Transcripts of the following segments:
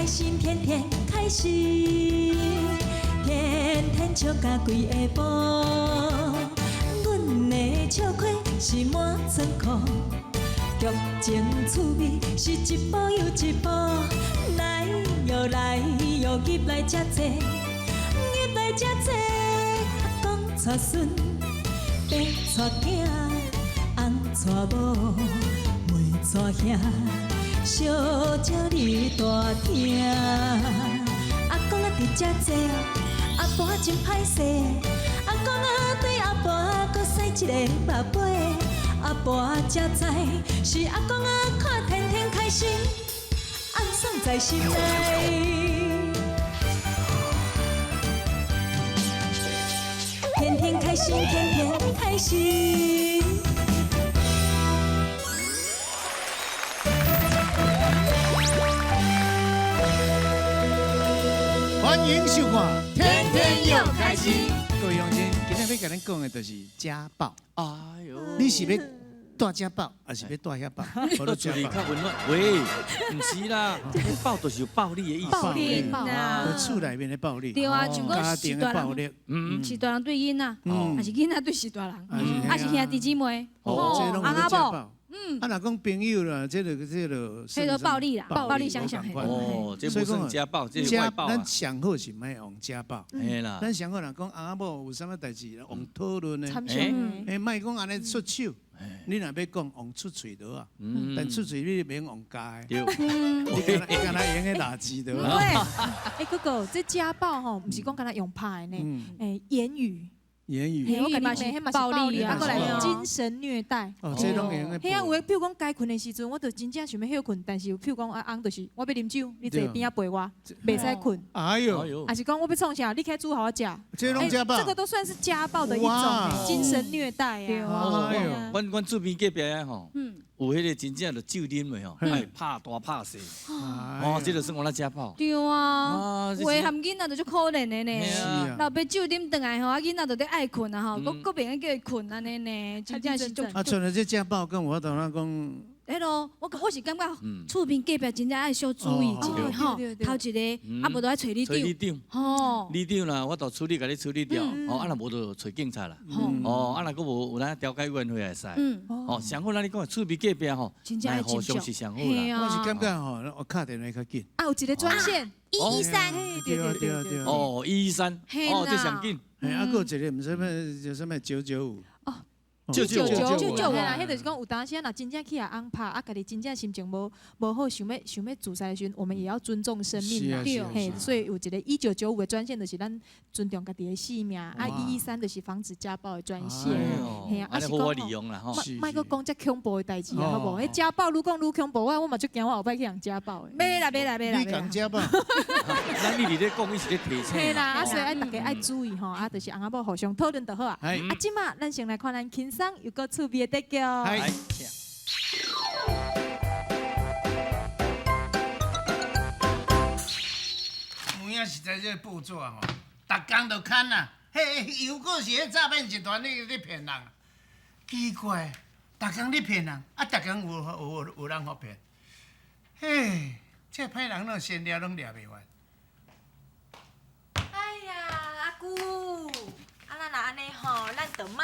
开心，天天开心，天天笑甲规下晡。阮的笑开是满仓库，剧情趣味是一步又一步，来又来又入来遮济，入来遮济。公带孙，爸带囝，翁带某，妹带兄。小鸟你大听，阿公啊伫遮坐，阿婆真歹势，阿公啊对阿婆搁洗一个目杯，阿婆才知是阿公啊看天天开心，暗爽在心内，天天开心，天天开心。欢迎收看《天天又开心》。各位乡亲，今天要甲咱讲的就是家暴。哎呦，你是要带家暴，还是要带遐暴？我处理较温暖。喂，唔是啦，暴就是有暴力的意思。暴力呐，厝内面的暴力，对啊，像讲家是大庭的暴力，人，是大人对囡仔，还是囡仔对是大人，还是兄弟姊妹，这拢阿叫家某，暴。啊，若讲朋友啦，这个，迄个暴力啦，暴力相向。哦，这不算家暴，这是外暴啊。咱上好是莫用家暴，嘿啦，咱上好若讲阿某有啥物代志，用讨论的，莫讲安尼出手。你若要讲用出嘴的啊，但出嘴你免用加的，你敢若用个垃圾的。对，哥哥，这家暴吼，不是讲敢若用拍的呢，言语。言语嘛是暴力啊，过来精神虐待。哦，这拢会用个。迄啊，有诶，譬如讲该困的时阵，我就真正想要休困，但是譬如讲啊，翁就是我要啉酒，你坐边仔陪我，袂使困。哎呦，还是讲我要创啥，你开煮好我食。这拢家暴。这个都算是家暴的一种精神虐待啊。哎呦，阮厝边隔壁啊吼，有迄个真正就酒啉的吼，哎拍大拍小，哦，这就是我那家暴。对啊，有诶，含囡仔就足可怜的呢。老爸酒啉倒来吼，啊囡仔就得爱困啊吼，搁别个叫伊困安尼呢，真正是足。啊，像了这家暴跟我同那讲。迄咯，我是感觉厝边隔壁真正爱小注意一下吼，头一个啊无就爱找里长，吼，里长啦，我都处理，甲你处理掉，哦，啊若无就找警察啦，哦，啊若搁无有咱调解委员会会使，哦，上好咱你讲厝边隔壁吼，来互相是上好啦，我是感觉吼，我敲电话较紧。啊，有一个专线113，对，哦113，哦这上紧，啊，还有一个唔知咩叫什么995。995啦，迄就是讲有当时若真正去翁拍，啊，家己真正心情无好，想要自杀的时阵，我们也要尊重生命啦。嘿，所以有一个1995的专线，就是咱尊重家己的性命。啊，113就是防止家暴的专线。嘿啊，是讲利用啦吼，莫搁讲遮恐怖的代志好无？迄家暴愈讲愈恐怖，我嘛足惊我后摆去人家暴的。别啦。你讲家暴？咱你咧讲，伊是咧提醒。嘿啦，啊，所以爱大家爱注意吼，啊，就是翁仔某互相讨论就好啊。啊，即马咱先来看咱轻松又搁趣味的得叫。有影实在这报纸吼，逐工就看啦。嘿，又搁是迄诈骗集团咧骗人，奇怪，逐工咧骗人，啊，逐工有人互骗。嘿，这歹人喏，先抓拢抓袂完。哎呀，阿姑，啊，咱若安尼吼，咱就莫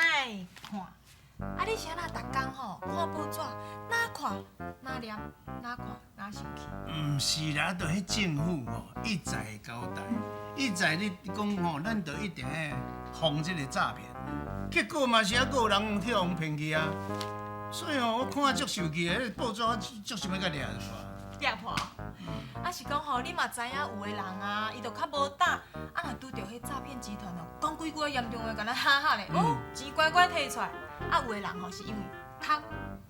看。啊，你啥若逐工吼看报纸，哪看哪念，哪看哪生气。毋是啦，就迄政府吼，一再交代，一再你讲吼，咱就一定要防这个诈骗。结果嘛是还佫有人去互骗去啊。所以吼，我看足受气的，报纸我足想要甲掠破。掠破？啊是讲吼，你嘛知影有的人啊，伊就较无胆，啊若拄着迄诈骗集团哦，讲几句严重的，甲咱哈哈咧，哦，钱乖乖摕出来。啊有的人吼是因为贪，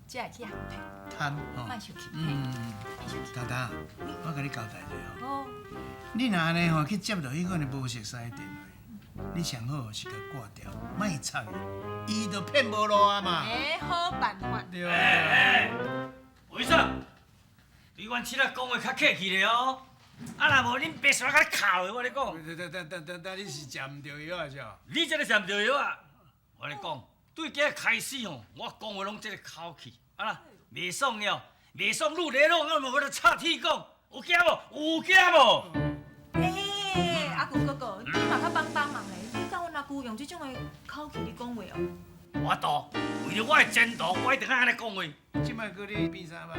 才会去互骗。贪吼，莫生气，莫生气。达达，我甲你交代者吼，你若安尼吼去接到迄个无熟悉的电话，你上好是甲挂掉，莫插伊，伊就骗无路啊嘛。好办法。对啊。为啥？对阮七仔讲话较客气咧哦。啊，若无恁爸煞甲你敲的，我咧讲。等，你是食毋着药啊？是哦。你这个食毋着药啊？我咧讲，对今日开始吼，我讲话拢这个口气，啊啦，袂爽了，袂爽愈来愈，我无法度插铁讲。有惊无？有惊无？阿舅哥哥，你嘛较帮忙嘞！你甲阮阿舅用这种的口气咧讲话哦。我多，为了我的前途，我一定要安尼讲话。即摆搁你变啥吧？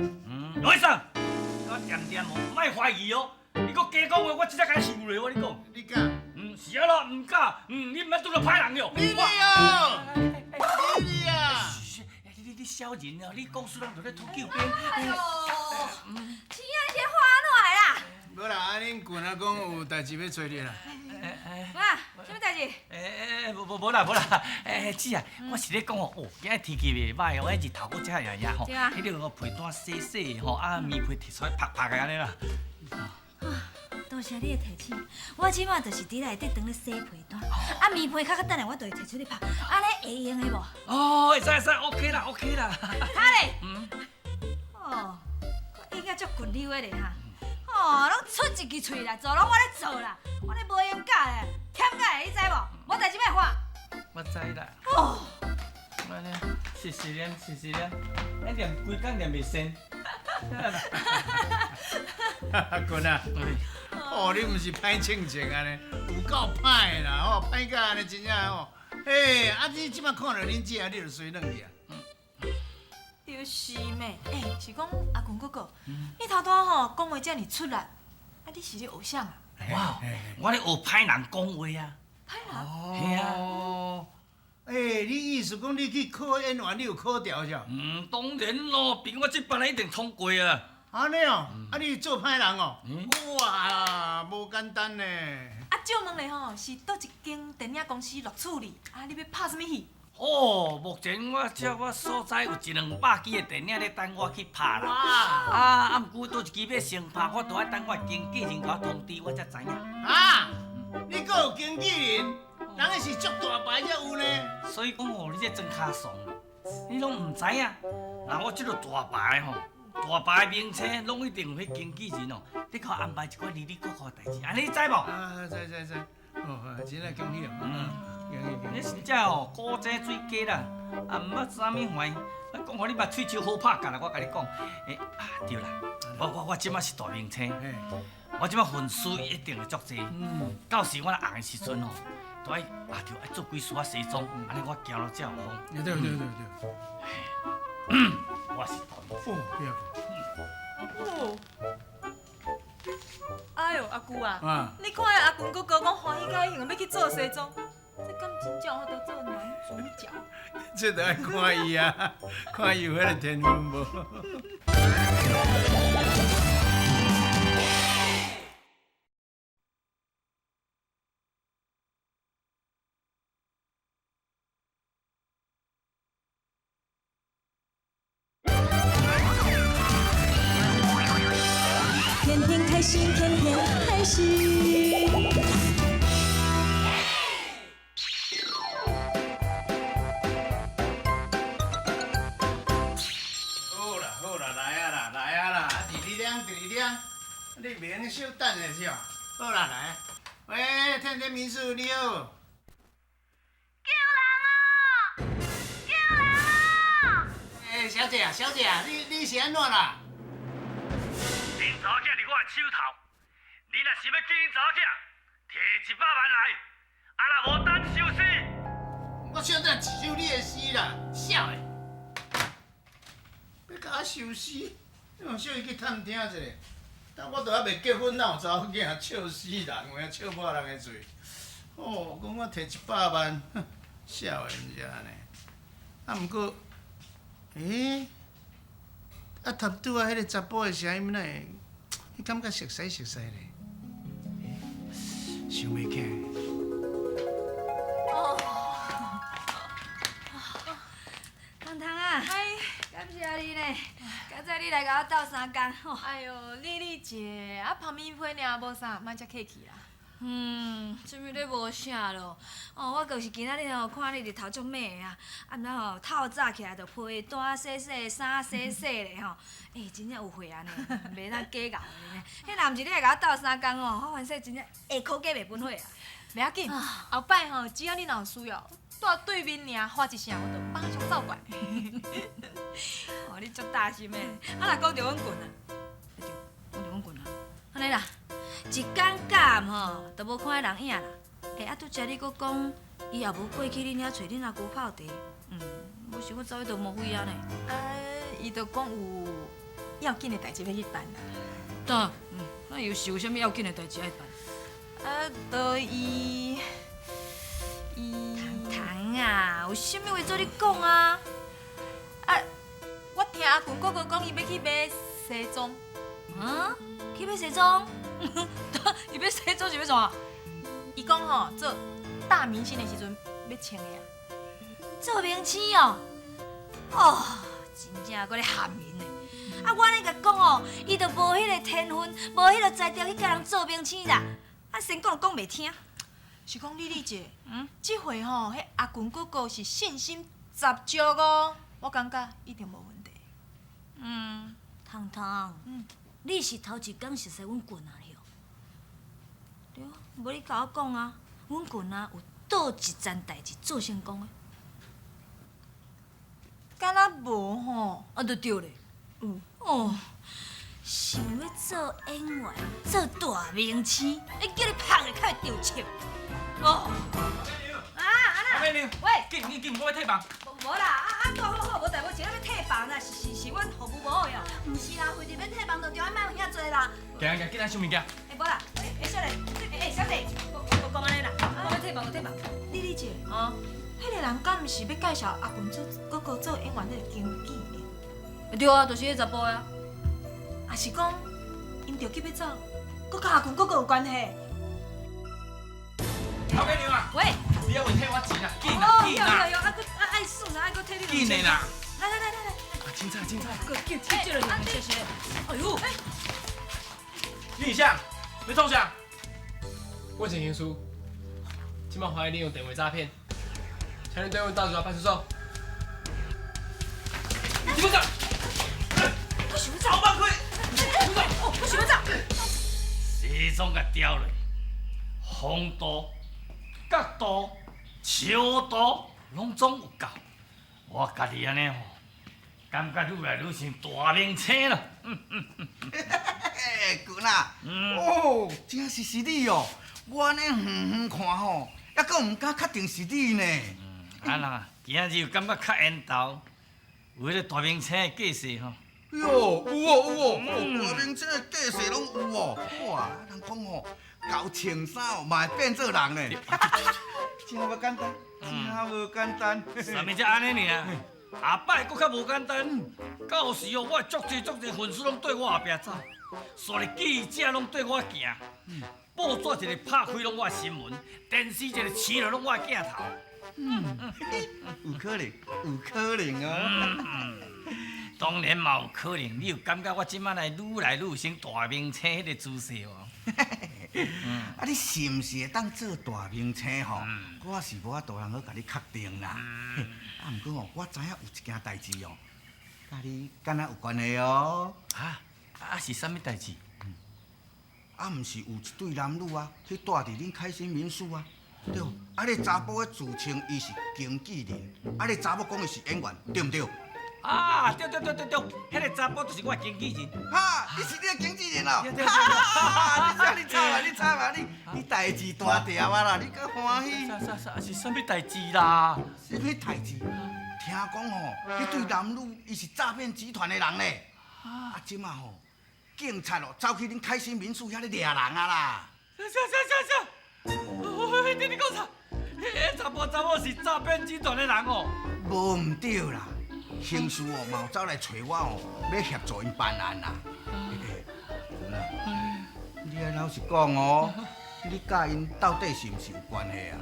罗医生，我掂哦，莫怀疑哦。你搁加讲话，我直接甲你收咧。我你讲，你敢？是啊咯，唔敢，你毋捌拄到歹人哟。你哦，你啊！你小人哦，你讲出人就咧吐酒边。哎呦，亲爱的花来啦！无啦，啊恁棍仔讲有代志要找你啦。啊，什么代志？无啦，姊啊，我是咧讲哦，今日天气袂歹哦，日头搁遮热热吼，迄个被单洗洗吼，啊棉被摕出来拍拍个安尼啦。多谢你的提醒，我即马就是伫内底当咧洗被单，啊棉被较等下我就会摕出去拍，安尼会用的无？哦，会使，OK 啦。哈咧，哦，我应该足困溜的咧哈，哦，拢出一支喙啦，做拢我咧做啦，我咧无闲教咧，忝教的你知无？无代志要发。我知啦。哦，安尼，是念，一念规工念袂成。棍仔，哦，你毋是歹清情安尼，有够歹啦，哦，歹甲安尼真正哦。嘿，啊你即摆看到恁姐，你就随软去啊。就是咩？是讲阿公哥哥，你头拄吼讲话遮尔出力，啊，你是你偶像啊？哇，我咧学歹人讲话啊。歹人？嘿啊。哦，你意思讲你去考演员，你有考调是？当然咯，凭我这班一定通过啊。安尼哦，啊你做歹人哦？哇，无简单呢。啊，借问咧吼，是倒一间电影公司录取你？啊，你要拍什么戏？哦，目前我所在有100-200支的电影咧等我去拍啦。哇！啊，毋过倒一支要先拍，我都要等我经纪人甲我通知，我才知影。啊，你阁有经纪人，人个是足大牌才有呢。所以讲哦，你这真卡爽，你拢毋知影。那我这个大牌吼，大牌的名称拢一定有迄经纪人哦，你给我安排一寡离离扣扣的代志，安尼你知无？啊，知。哦，真系恭喜哦。你真正哦，古井水鸡啦，啊毋捌啥物玩，讲互你目喙手好拍干啦，我甲你讲，对啦，我即摆是大明星，我即摆粉丝一定会足济，到时我来红的时阵哦，都爱做几束西装，安尼我行路才有风。对。我是大明星。哦，哎呦，阿舅啊，啊，你看阿公哥哥讲欢喜甲伊要去做西装，这敢真正好得做男主角？这都爱看伊啊，看伊有迄个天分无？天天开心，天天开心。好啦，来啊啦，第二辆，你明小等下是哦。好啦，来，喂，天天民宿你好。小姐啊，你是安怎啦？恁查某囝伫我的手头，你若是要救恁查某囝，摕100万来，啊若无等收尸。我现在收你的尸啦，笑的。要甲我收尸，用小伊去探听一下。但我都还未结婚，哪有查某囝笑死人，有影笑破人的罪。哦，讲我摕100万，笑的毋是安尼。啊，毋过，啊，头拄啊，迄个查甫的声音哪会，迄感觉熟悉咧，想袂起来。糖糖啊，感谢你呢，刚才你来甲我斗相共吼。哎呦，你姐，啊旁边配尔无啥，莫遮客气啦。什么咧无啥咯？哦，我就是今仔日吼看你日头足美的啊，啊，然后透早起来就被单洗洗，衫洗洗咧吼，真正有血啊呢，袂当假咬的呢。迄若毋是你来甲我斗相共哦，我反正真正下口价袂分血啊。袂要紧，后摆吼，只要你若有需要，住对面尔发一声，我就马上走过来。哦，你足大心的，啊，若讲着阮棍啊，对，讲着阮棍啊，尼啦，一天干吼都无看到人影啦。啊，拄则你搁讲，伊也无过去恁遐找恁阿姑泡茶。我想我早已都莫非啊呢。伊就讲有要紧的代志要去办啦。当，那又是有啥物要紧的代志爱办？就伊。糖啊，有啥物话做你讲啊？我听阿群哥哥讲，伊要去买西装。去买西装？伊买西装是要创？伊讲吼，做大明星的时阵要穿的啊。做明星哦，真正搁咧喊人呢。我咧甲讲哦，伊都无迄个天分，无迄个才调去甲人做明星啦。先讲讲袂听。是讲丽丽姐，这回吼，迄阿群哥哥是信心十足哦，我感觉一定无问题。糖糖，你是头一工熟悉阮棍啊哟？对，无你甲我讲啊，阮棍啊有倒一件代志做成功的？敢若无吼？就对咧。想要做演员，做大明星，叫你拍个较会着笑。阿美玲，喂，紧，我要退房。无啦，好，无代无志要退房啦，是阮服务无好哟。毋是啦，费日要退房就对，莫有遐济啦。行，紧来收物件。无啦，小丽，小丽，我讲安尼啦，我要退房。丽丽姐，迄个人敢毋是要介绍阿群哥哥做演员迄个经纪人？对啊，就是迄查甫呀。也是讲，因着急要走，佮阿群哥哥有关系？阿美玲啊，喂，你还未退我钱啊？紧啦！有，爱算啦，爱搁退你。紧的啦！来，凊彩，搁叫了你，谢。哎呦，李相，你创啥？我是刑书，今晚怀疑利用电话诈骗，才能对我到警察派出所。你们走！我想要走，好放开！我想要走。西装甲调落，风度、角度、笑度，拢总有够。我家己安尼吼，感觉愈来愈像大明星了。君啊，真是你哦！我安尼远看吼，还阁唔敢确定是你呢。啦，今日又感觉较缘投，有迄个大明星的架势吼。哟，有哦，大明星的架势拢有哦。哇，人讲吼，搞穿衫嘛会变做人呢。真无简单，真无简单。啥物才安尼尔？下摆搁较无简单。到时哦，我足侪粉丝拢对我后壁走，所以记者拢对我行，报纸一个拍开拢我新闻，电视一个饲落拢我镜头。有可能哦。当然嘛有可能，你有感觉我即摆来愈成大明星迄个姿势哦？啊，你是毋是会当做大明星吼？我是无法度通好甲你确定啦。啊，毋过吼，我知影有一件代志哦，甲你敢若有关系哦。是啥物代志？毋是有一对男女啊，去住伫恁开心民宿啊？对，啊，你查甫的自称伊是经纪人，啊，你查某讲伊是演员，对毋对？对，迄个查甫就是我的经纪人。你是你的经纪人哦？你惨啊！你代志大条啊啦，你阁欢喜？是啥物代志啦？什么代志？听讲吼，迄对男女伊是诈骗集团的人咧。即马吼，警察哦走去恁开心民宿遐咧抓人啊啦。你讲啥？迄查某是诈骗集团的人哦？无毋对啦，刑事哦嘛有走来找我哦，要协助因办案啦。你爱老实讲哦，你甲因到底是毋是有关系啊？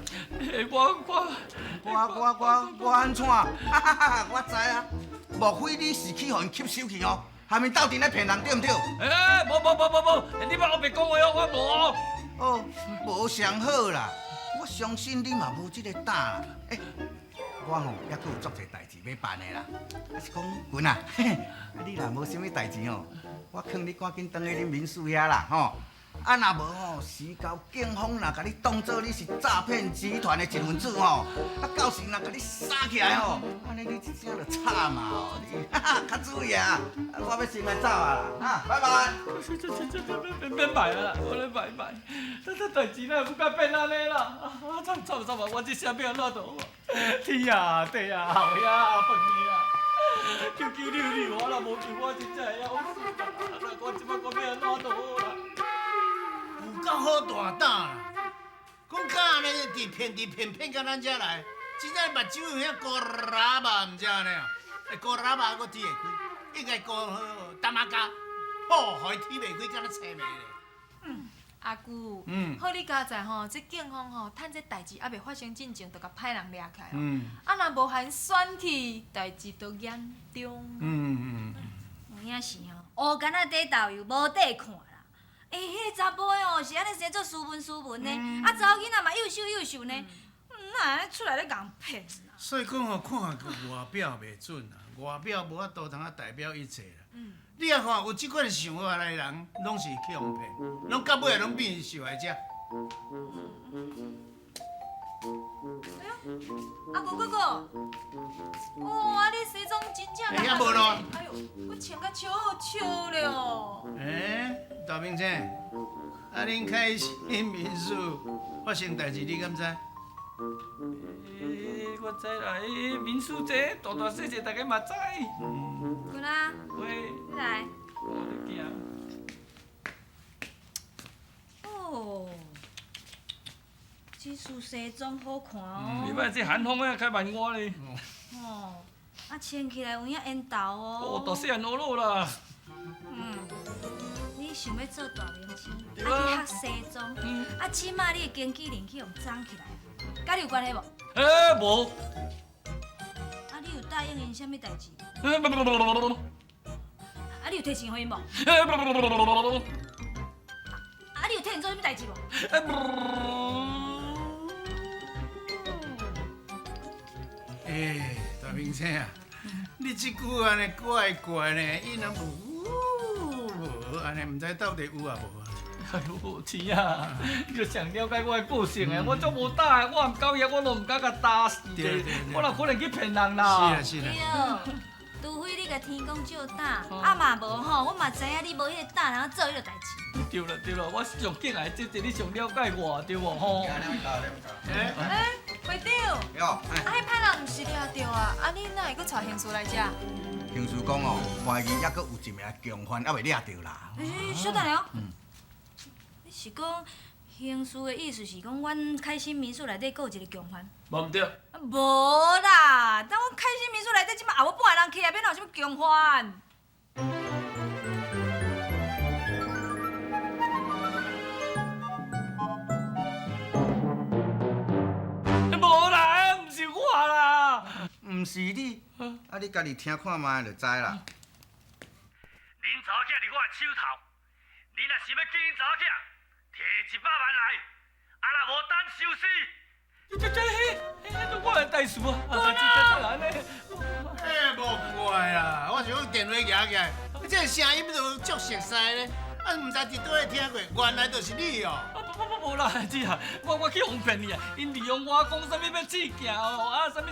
我安怎？我知啊，莫非你是去互因吸收去哦？下面斗阵咧骗人，对毋对？无，你莫后白讲话哦，我无。无上好啦，我相信你嘛无这个胆啦。我吼还阁有足侪代志要办的啦。是讲君啊，你若无啥物代志哦，我劝你赶紧转去恁民宿遐啦吼。啊，若无吼，时到警方若甲你当做你是诈骗集团的一份子吼，啊，到时若甲你杀起来吼，安尼你一声就惨嘛吼，你哈哈，较注意啊！我要先来走啊啦，啊，拜拜。免买啦，我咧买。代志哪不敢变安尼啦？啊，走吧，我这声要安怎度？天啊，地啊，后呀，饭呀！求你，我若无救，我真正会要死。我即摆我要安怎度啦？有够好大胆啦！讲假咩骗到咱遮来，真正目睭有遐高喇叭，唔知安尼啊？高喇叭我踢会开，应该高大马甲，好，互伊踢袂开，敢若青梅咧。阿姑，好你家在吼，这警方吼，趁这代志还未发生进前，就甲歹人掠起来哦。啊，若无限选去，代志都严重。有影是吼，乌干仔底豆又无底看啦。迄个查甫的哦，是安尼生做斯文的，啊查某囡仔嘛幼秀呢，哪出来咧共人骗啦？所以讲吼，看外表袂准啦，外表无法度通代表一切啦。你啊看，有即款想法的人，拢是去互骗，拢到尾拢变受害者。哎呦，阿姑，哇，你西装真正遐无咯？哎呦，我穿甲超好笑了哦。大明星，啊，恁开心民宿发生代志，你敢知？我知啦，民宿这大小大家嘛知。姑仔，喂，你来。我咧惊。哦，这束西装好看哦。你摆这寒风啊，开万外咧。哦，啊穿起来有影缘投哦。哦，大细汉学路啦。你想要做大明星，啊去学西装，啊起码你的经纪人去用装起来，甲你有关系无？无。啊，你有答应因啥物代志？不。啊，你有提钱给因无？啊，你有替因做啥物代志无？大明星啊，你即句安尼怪呢，伊若无安尼，唔知到底有啊无？哎呦，天啊！你就上了解我的个性的，我足无胆的，我唔狗爷，我都唔敢甲打死的，我哪可能去骗人啦？是啦。对，除非你甲天公照胆，啊嘛无吼，我嘛知影你无迄个胆，然后做迄个代志。对了，我上敬爱姐姐，你上了解我，对无吼？会长，啊，迄歹人毋是掠着啊，啊，你哪会搁带刑事来遮？刑事讲哦，怀疑还阁有一名共犯还未掠着啦。小等下。你是讲刑事的意思是讲，阮开心民宿内底阁有一个共犯？无毋对。无啦，但阮开心民宿内底即摆后尾半个人去，免有啥物共犯。无啦，毋是我啦。毋是你，啊你家己听看卖就知啦。恁查某囝伫我的手头，你若是要救恁查某囝，摕100万来，啊若无等收尸。我的代事啊！安尼。无怪啦，我想讲电话举起来，这个声音都足熟悉咧，啊，毋知伫倒位听过，原来就是你哦。无啦，姐啊，我去哄骗你啊！因利用我讲啥物要试镜哦，啊，啥物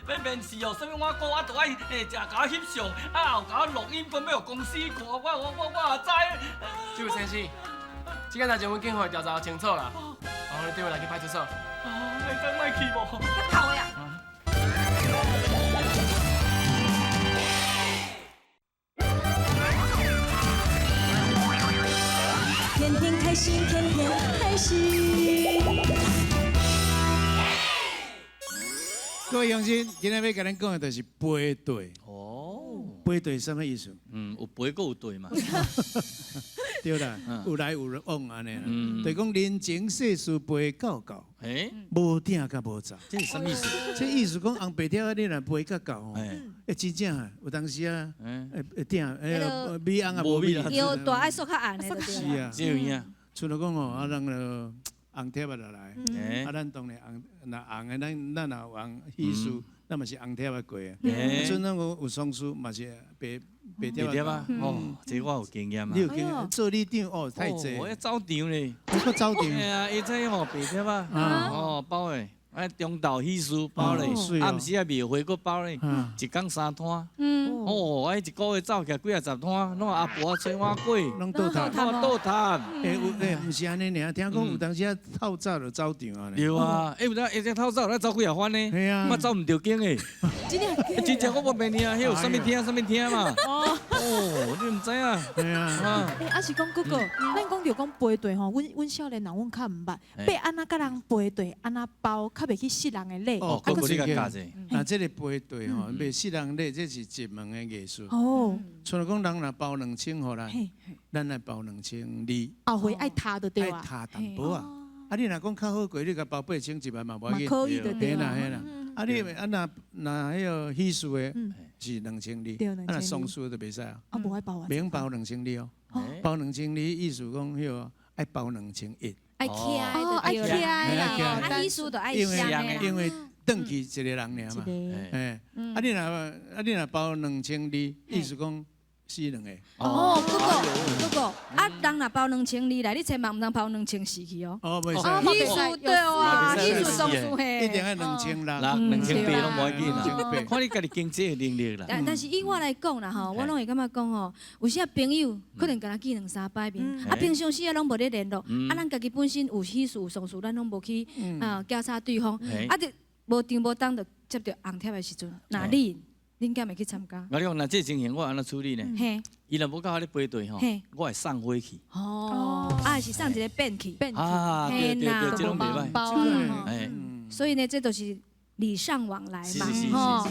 要面试哦，啥物我讲啊，都爱食甲我翕相，啊，后甲我录音分要互公司看，我也知。这位先生，这件代志阮警方会调查清楚啦，然后你对我来去派出所。莫去无？别跑呀！天天开心，天天开心。各位乡亲，今天要甲咱讲的就是背对。哦，背对什么意思？有背个有对嘛。对啦，有来有往安尼啦。就讲人情世事背到，无定甲无走。这是什么意思？这意思讲红白条你若背到吼，真正啊，有当时啊，定米红啊无米啦。有大爱说较暗的，是啊，这样啊。除了讲吼，啊，咱红贴啊落来，啊，咱当然红的，咱若有红喜事，那嘛是红贴啊过啊。嘿阵咱有松树嘛是白贴啊。哦，这我有经验啊。你有经验？做里长哦，太济。我要走场咧。你搁走场？哎呀，伊这吼白贴啊，哦包诶。啊，中昼喜事包咧，暗时啊庙会佫包咧，一工3摊。哦，啊，一个月走起来几啊10摊，拢阿婆吹碗粿，拢倒摊，倒摊。毋是安尼尔，听讲有当时啊透早就走场啊。有啊，有当一只透早，咱走几啊番呢？系啊，嘛走唔着经诶。真正我无骗你啊，迄有啥物听嘛？哦，你毋知啊？系啊。啊是讲哥哥，咱讲着讲排队吼，阮少年人阮较毋捌，要安怎甲人排队，安怎包，较袂去失人诶礼。哦，哥哥你甲教者。那这个排队吼，袂失人礼，这是一门诶艺术。哦。像讲人若包2000互咱，咱来包2200。后回爱他的对啊？爱他淡薄啊。啊，你若讲较好过，你甲包8000、1万嘛无要紧。可以的对啦，嘿啦。啊，你啊那迄个喜事诶是2200，啊那丧事就袂使啊。啊，无爱包啊。免包2200哦，包2200意思讲迄个爱包2100。爱起来的，爱起来啦，啊，喜事就爱香的。因为转去一个人尔嘛，哎，啊你若包2200，意思讲死2个。哦，哥哥，啊，人若包2200来，你千万唔通包2400去哦。哦，袂使。喜事对啊，喜事丧事嘿。一定要2600啦，2800拢无要紧啦，看你家己经济能力啦。但是以我来讲啦吼，我拢会感觉讲吼，有些朋友可能敢若见2-3摆面，啊，平常时啊拢无咧联络，啊，咱家己本身有喜事有丧事，咱拢无去交叉对方，啊，就无定无当就接到红帖的时阵，哪里？恁敢会去参加？我讲，那这情形我安怎处理呢？伊若无到我咧排队吼，我会送火去。哦，啊是送一个便器。啊，对，这种袂歹。所以呢，这都是礼尚往来嘛，吼。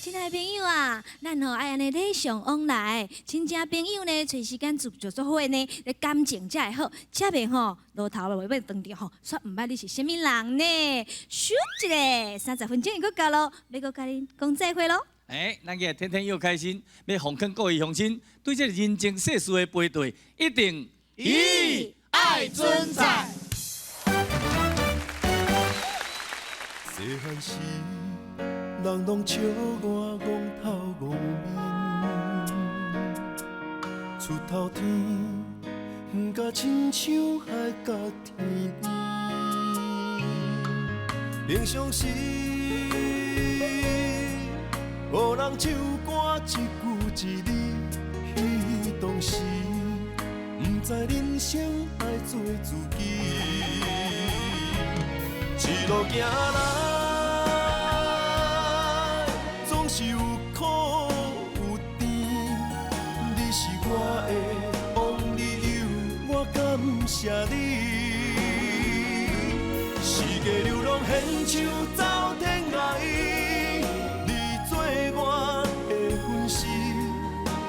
亲爱的朋友啊，咱吼爱安尼礼尚往来，亲戚朋友呢，找时间做做伙呢，咧感情才会好，才袂吼路头袂被断掉吼，煞毋捌你是啥物人呢？咻一个30分钟又到咯，要搁甲恁讲再会咯。咱今日天天又开心，要奉劝各位乡亲，对这人情世事的排队，一定以爱尊在。细汉时，人拢笑我憨头憨面，出头天，毋甲亲像海甲天边。平常时。予人唱歌一句一字，彼当时不知人生爱做自己。一路行来，总是有苦有甜。你是我的王理由，我感谢你。世界流浪牵手走天涯。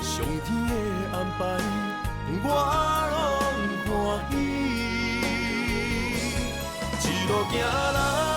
上天的安排，我拢欢喜。一路行来。